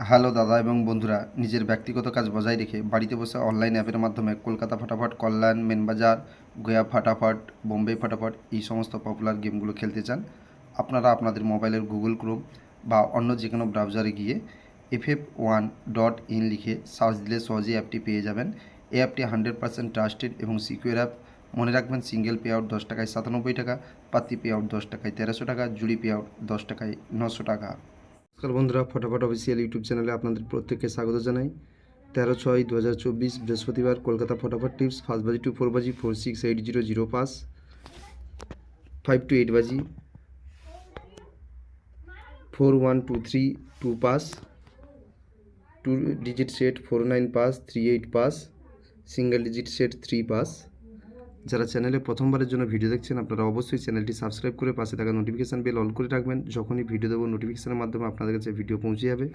Hello দাদা এবং বন্ধুরা, নিজের ব্যক্তিগত কাজ বজায় রেখে বাড়িতে বসে অনলাইন অ্যাপের মাধ্যমে কলকাতা ফাটাফাট, কল্যাণ, মেনবাজার, গয়া ফাটাফাট, বোম্বে ফাটাফাট এই সমস্ত পপুলার গেমগুলো খেলতে চান। আপনারা আপনাদের মোবাইলের গুগল ক্রোম বা অন্য যে কোনো ব্রাউজারে গিয়ে ff1.in লিখে সার্চ দিলে সহজেই অ্যাপটি পেয়ে যাবেন। এই অ্যাপটি 100% ট্রাস্টেড এবং সিকিউর অ্যাপ। মনে রাখবেন, সিঙ্গেল পে আউট 10 টাকায় 97 টাকা, পাতি পে আউট 10 টাকায় 1300 টাকা, জুড়ি পে আউট 10 টাকায় 900 টাকা। নমস্কার বন্ধুরা, ফটাফট অফিসিয়াল ইউটিউব চ্যানেলে আপনাদের প্রত্যেককে স্বাগত জানাই। 13/6/2024 বৃহস্পতিবার, কলকাতা ফটাফট টিপস। 1 বাজি টু 4 বাজি 46800 পাস, 5 to 8 বাজি 4123 2 pass, 2 digit set 49 pass, 38 pass, single digit set 3 pass. যারা চ্যানেলে প্রথমবারের জন্য ভিডিও দেখছেন, আপনারা অবশ্যই চ্যানেলটি সাবস্ক্রাইব করে পাশে থাকা নোটিফিকেশান বেল অল করে রাখবেন। যখনই ভিডিও দেবো নোটিফিকেশানের মাধ্যমে আপনাদের কাছে ভিডিও পৌঁছে যাবে।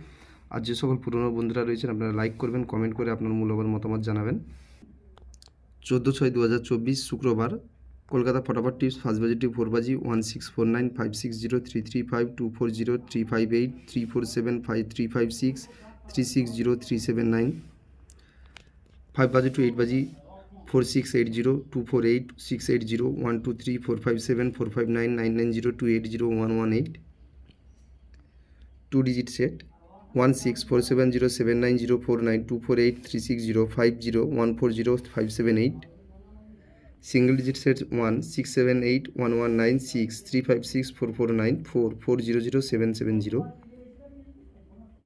আর যে সকল পুরনো বন্ধুরা রয়েছেন, আপনারা লাইক করবেন, কমেন্ট করে আপনার মূল্যবান মতামত জানাবেন। 14/6/2024 শুক্রবার, কলকাতা ফটাফট টিপস। 1 বাজি টু 4 বাজি 1649 560 335 240 358 347 5356 360 379। 5 বাজি টু 8 বাজি 4680 248 680 123 457 459 990 280 118। 2 digit set 16 470 790 49 248 360 50 140 578। single digit set 1678 1196 356 449 4 400 770।